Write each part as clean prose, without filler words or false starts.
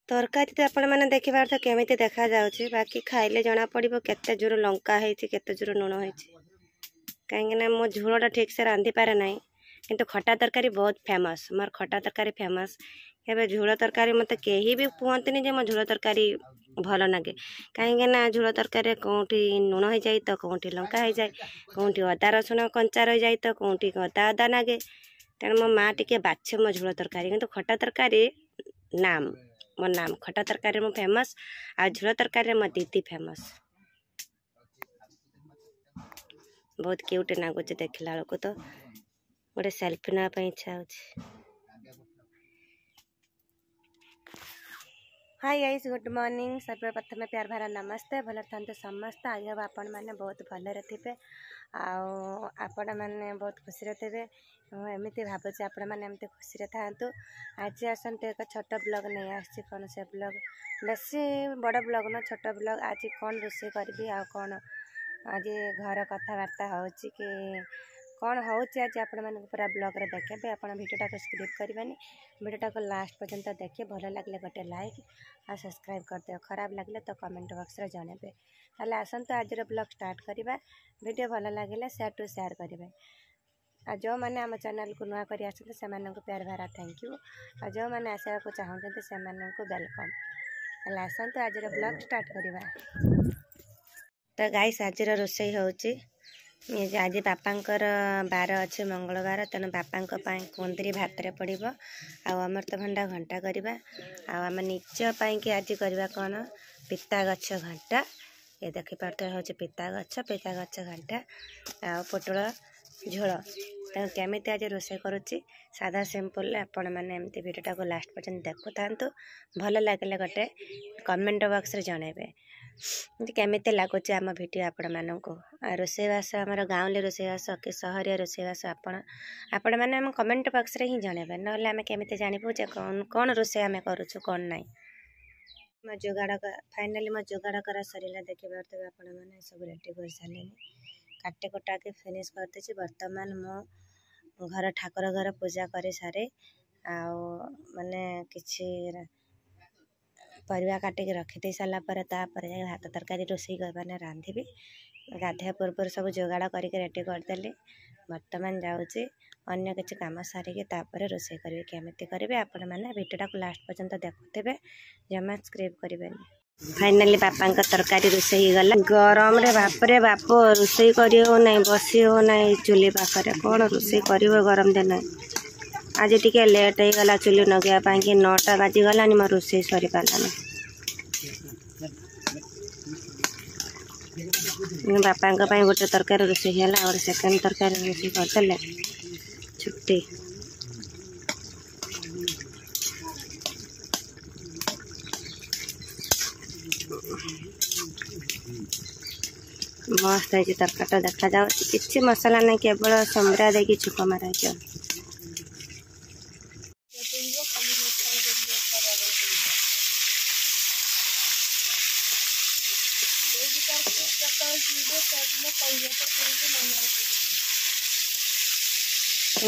तरकारी तो आपण मैंने देखिबार तो केमी देखा जाउछि बाकी खाइले जना पड़िबो केते जोर लंका होइछि केते जोर लुण होइछि कहीं मो झोलटा ठीक से रांधि पारे ना किंतु खटा तरकारी बहुत फेमस मोर खटा तरकारी फेमस एबे झोल तरकारी मत कहीं भी कहते जे मो झोल तरकारी भल लगे कहीं झोल तरकारी कौटी लुण हो जाए तो कौटी लंका हो जाए कौटी अदा रसुण कंचा रही जाए तो कौटी अदा अदा लगे तेणु मो माँ टे बाछे मो झोल तरकारी किंतु खटा तरकारी नाम मो नाम खटा तरकारी मो फेमस आ झोल तरकारी मो दीदी फेमस बहुत क्यूट लगुच देखला बेलू तो गोटे सेल्फी नापी इच्छा हो। हाय गाइस गुड मॉर्निंग सब प्रथम प्यार भरा नमस्ते भल था समस्त आज आपण मैंने बहुत भलरे थे आपण मैंने बहुत खुशी थे एमती भावुँ आपण मैंने एमती खुशी था आज आसते एक छोट ब्लॉग नहीं आसी कौन से ब्लॉग बेसी बड़ ब्लॉग न छोट ब्लॉग आज कौन रोषे करी आ कौन आज घर कथबार्ता हो कि कौन हो आज आपण मैंने पूरा ब्लॉग रे देखे आप भिडियोटा को स्किप करवानी भिडियोटा को लास्ट पर्यंत देखिए भल लगे गोटे लाइक और सब्सक्राइब करदे खराब लगे तो कमेंट बॉक्स रे जनेबे ताले आसंतु आज ब्लॉग स्टार्ट करिबा वीडियो भल लगे शेयर करेंगे आ जो मैंने आम चैनल को नुआ कर आसते से प्यार भरा थैंक यू आ जो मैंने आशा को चाहते से वेलकम ताले आसंतु आज ब्लॉग स्टार्ट करवा। तो गाइस आज रोषे होची आज बापांकर बार अच्छे मंगलवार तेणु बापा कुंदरी भात रे पड़ो अमृतभंडा घंटा करवा आम निजपाई कि आज करवा कौन पिता गछ घंटा ये देखिपारे हूँ पिता गछ घंटा आ पोटल झोल तेणु केमी आज रोषे करुच्ची सादा सिंपल आपण मैंने एमती वीडियोटा को लास्ट पर्यंत देखु था भल लगे गोटे कमेंट बॉक्स रे जनेबे केमी लगुच आम भिड आपण मानक रोषेबास आम गाँवली रोषेबास कि सहरिया रोषेबास आपण मैंने आम कमेंट बॉक्स रे ही जनेबे ना आम केमी जानबू जे कौन कौन रोषे आम करुचु कौन ना मो जोगाड़ फाइनाली मो जोगाड़ करा सरला देखिए आपण मैंने सब रेडी कर सारे काटे कुटा के फिनिश करदे बर्तमान मो घर ठाकुर घर पूजा कर सारे आने कि परिवा काटिक रखी सारापर भात तरकारी रोषे मैंने रांधि गाधिया पूर्व सब जोगाड़ करके रेडी करदेली बर्तमान जाऊँगी अन्य किसी कम सारिकी रोषे करी केमी करेंगे आपण मैंने भिडियोटा को लास्ट पर्यंत देखुथे जमा स्क्रिप करें। फाइनाली बापा तरकारी रोषे गला गरम रे बाप रोषे करी हो ना बसी हो ना चुली पाखे कौन रोषे कर गरम दिन आज टी लेट हो गला चुली नगेवाई कि 9टा बाजीगलानी मो रोषे सरी पारानी बापा गोटे तरकारी रोषे है और सेकेंड तरकारी रोषे करदे छुट्टी मस्त है तरकारी देखा जाओ किसी मसला नहीं केवल संबरा दे छुक मारा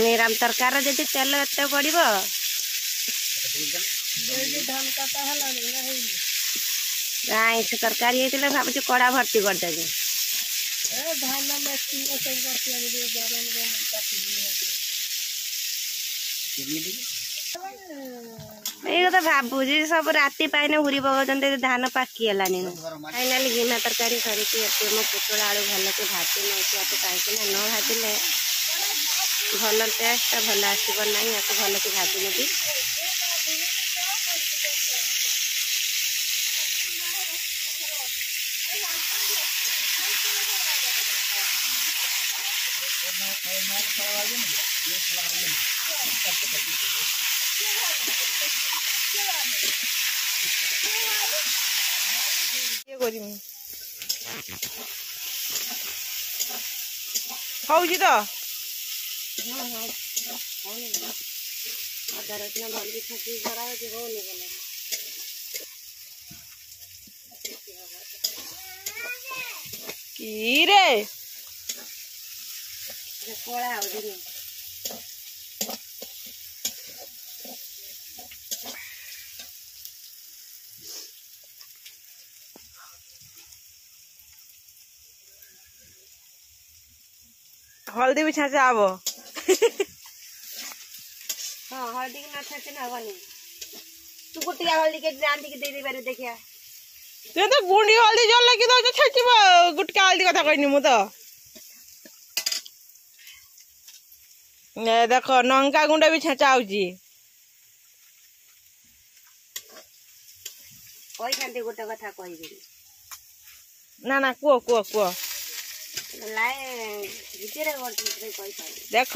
राम तरकार जब तेल एत पड़ो आईस तरकारी होता भावुँ कड़ा भर्ती करदेवी ये तो भावुँ सब राति पाइन हुरी पकाते धान पाकिगलानी फाइनाली गिना तरकारी सरिकी मो पोटल आलू भल के भाजी नौकरी कहीं न भाजिले भल टेस्ट भल आसब ना या भल के भाजी नेबी हौजी तो अदा रसुण भल भी छकी भरा होनी बने की रे कला हो हल्दी भी छाचा हब हाँ हल्दी की ना छाचे ना हवनी तू गुटिया हल्दी के रांधी के दे दे बारे देखिया तू तो गुंडी हल्दी जल लगी तो छाचिब गुटका हल्दी कथा कहनी मु तो देख लंका गुंड भी छाचा होची कोई खांती गोटे कथा कहबे ना ना कुओ कुओ कुओ लाए भितरे गोटे कोई पाई देख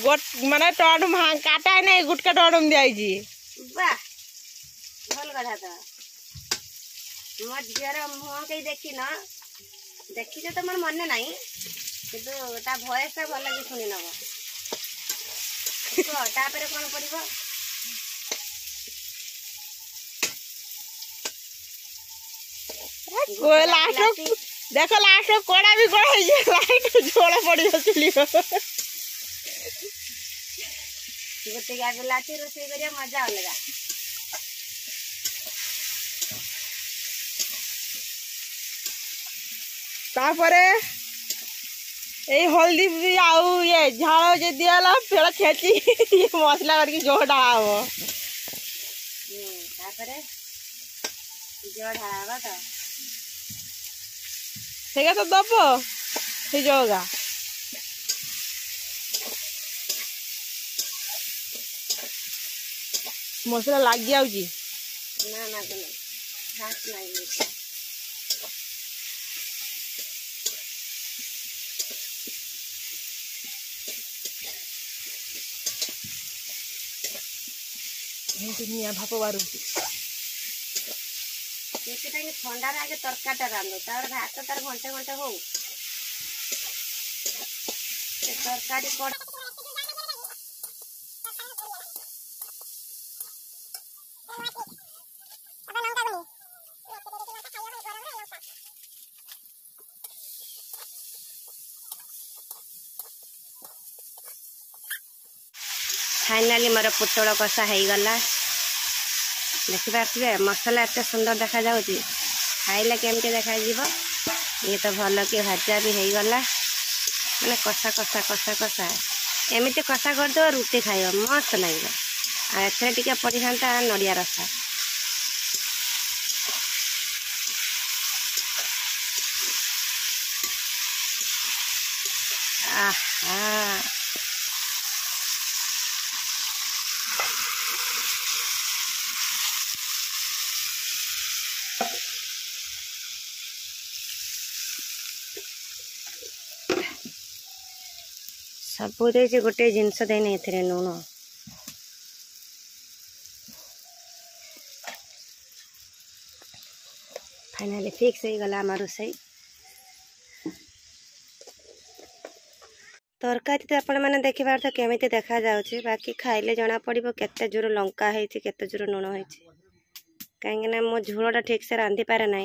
गोट माने टड काटा नहीं गुटका टडम दियाई वाह भल कथा तो मोर झीर मुह कहीं देखी न देखी तो मोर मन नहीं किंतु ता भॉइस ता भल लगे सुनी नब तापर कौन पड़ो लास्ट देख लास्ट कोड़ा भी कोड़ा लाइट झोल पड़ी चुली गोटे आगे लाठी रोषे करिया मजा अलगा तापरे ए हल्दी भी आउ ये झाड़ जे दियाला पेड़ छेची ये मसला करके जोड़ा आव तापरे जोड़ा आवा तो ठीक है तो दबो हे जोगा मसला लाग जाउजी ना ना तो नहीं खास नहीं निया भाप बारू ठंडा आगे तरकाटा रांधो तार भात तार घंटे घंटे हो तरकारी फाइनाली मोर पुटल कषा हो गला देखिपे मसला एत सुंदर देखा जाउची खाइले केमती देखा ये तो भल कि भजा भी हो गला मैंने कषा कषा कषा कषा एमती कषा करदे रुटी खाइब मस्त लगे टे पड़ी था नड़िया रसा आहा सबू दे गोटे जिनस देने लुण फाइनाली फिक्स हो गला आम रोसई तरकारी तो आपण मैंने देखिबार तो केमी देखा जाउछि बाकी खाइले जना पड़ो केते जोर लंका होइछि केते जोर लुण होइछि कहीं मो झोलटा ठीक से रांधि पारे ना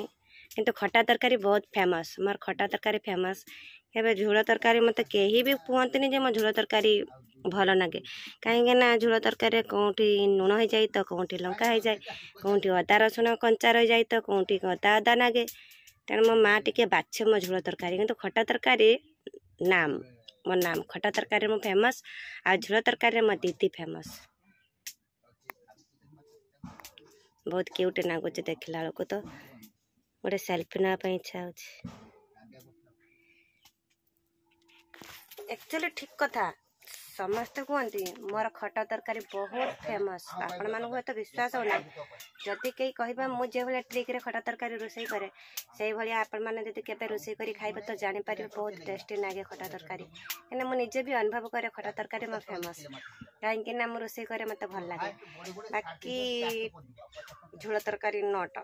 किंतु खटा तरकारी बहुत फेमस मोर खटा तरकारी फेमस केबे झोल तरकारी मत कहीं भी कहते जे मो झोल तरकारी भल लगे कहीं झोल तरकारी कौटी लुण हो जाए तो कौटी लंका हो जाए कौटी अदा रसुण कंचा रही जाए तो कौटी अदा अदा लगे तेणु मो माँ टे बाछे मो झोल तरकारी किंतु खटा तरकारी नाम मो नाम खटा तरकारी मो फेमस आ झोल तरकारी मो दीदी फेमस बहुत क्यूट लगुच देखला बेलू तो गोटे सेल्फी नापी इच्छा हो एक्चुअली ठीक कथा समस्ते कहते मोर खटा तरकारी बहुत फेमस आपण मानक तो विश्वास होना जदि कहीं कह मुझे भाई ट्रिक खटा तरकारी रोषे कै से भाई आपण मैंने जब के रोषे कर खाइबे तो जानीपर बहुत टेस्टी लगे खटा तरकारी कहीं मुझे भी अनुभव करे खटा तरकारी मो फेमस कहीं रोषे करे मत भल लगे बाकी झोल तरकारी नट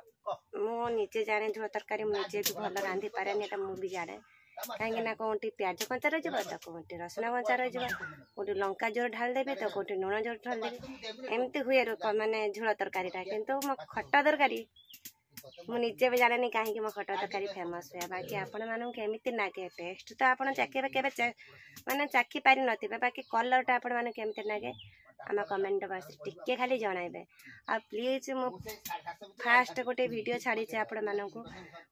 मुझे जाने झोल तरकारी मुझे भी भल रांधि पारे मुझे जाने कहीं कौटी प्याज कंचा रही तो कौटी रसुण कंचा रही कौटी लंका जोर ढाल देवे तो कौटी लुण जोर ढाल देवे एमती हुए माने झोल तरकारी किंतु मो खटा तरकारी मुझे भी जाने कहीं मो खटा तरकारी फेमस हुए बाकी आपण मानू केमी लगे टेस्ट तो आप चाखे के माने चाखी पारि नथिबे बाकी कलरटा आपण माने केमती लगे आम कमेंट बॉक्स टिके खाली जनइबे आ प्लीज मो फास्ट गोटे वीडियो छाड़ी आपण मानू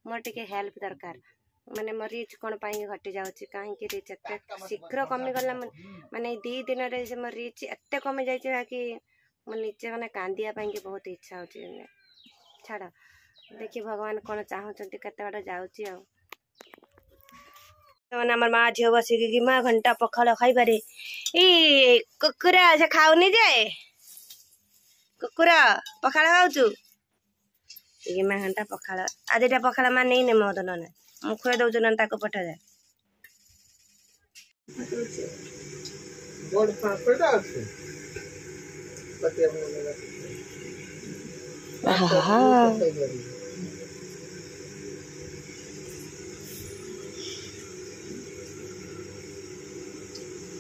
मोर टिके हेल्प दरकार माने मो रिच कौन घटी जाऊँगी कहीं रिच एत शीघ्र कमिगला माने 2 दिन से मो रिच एत कमी जाए कि मो निजे मैंने कांदिया बहुत इच्छा हो छाड़ देखिए भगवान कौन चाहते केते बाट जाऊँगी आम माँ झील बसिकी माँ घंटा पखाड़ खाइबारे ई कुकुरा से खाऊनी जाए कुकुरा पखाड़ खाऊ माँ घंटा पखाड़ आज एटा पखाड़ माँ नहीं ने मद ना मु खुए दौच ना ताको पठा जाए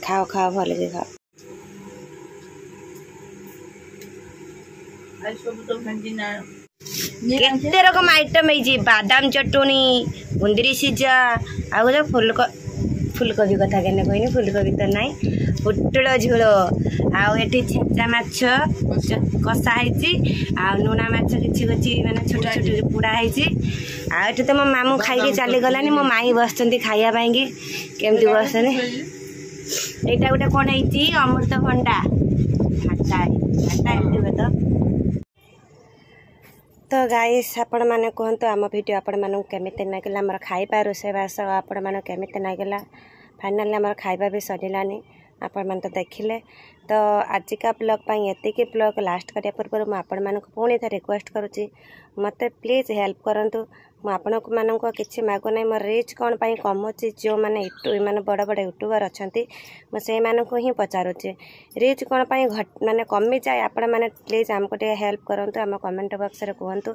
खाओ खाओ भले के खाओ केते रकम आइटम है बादाम चटनी बुंदरी सिजा आउ फुलकोबी कथा के कहनी फुलकोबी तो नाई पुटल झोल आठी छेचा माछ कषा लुणा माछ कि माने छोट छोट पोड़ा आठ तो मो मामू खाई चली गलानी मो माई बस खाइबाई केमती बस यहाँ गोटे कौन है अमृतभंडा घाटा घाटा तो गाइस आपण मैंने कहतु आम वीडियो आपण मानू केमिति नागिला आमर खाइबा रोषेबास आपण मानू केमिति नागिला फाइनाली आमर खाइबा भी सरिलानी आपण मैंने तो देखिले तो आजिका ब्लॉग पाई एतिकी ब्लॉग लास्ट करने पूर्व मुझे पुणी थे रिक्वेस्ट करुँची मत प्लीज हेल्प करूँ मुझे मानक किसी मागुना मोर रिच कौन पाई कमुची जो मैंने माने बड़ बड़ यूट्यूबर अच्छा मुझे ही पचारुची रिच कौन पाई माने कमी जाए आपण मैंने प्लीज आमको टे हेल्प करूँ आम कमेंट बॉक्स रे कहतु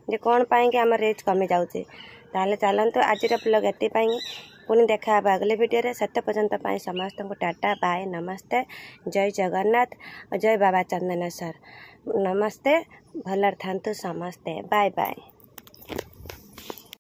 जे कौन पाई कि आम रिच कमी जाऊँगी ताले चलतु आज ब्लॉग एति पुणी देखा अगले वीडियो से पर्यंत समस्त को टाटा बाय नमस्ते जय जगन्नाथ और जय बाबा चंदनेश्वर नमस्ते भलर थांतु समस्ते बाय बाय।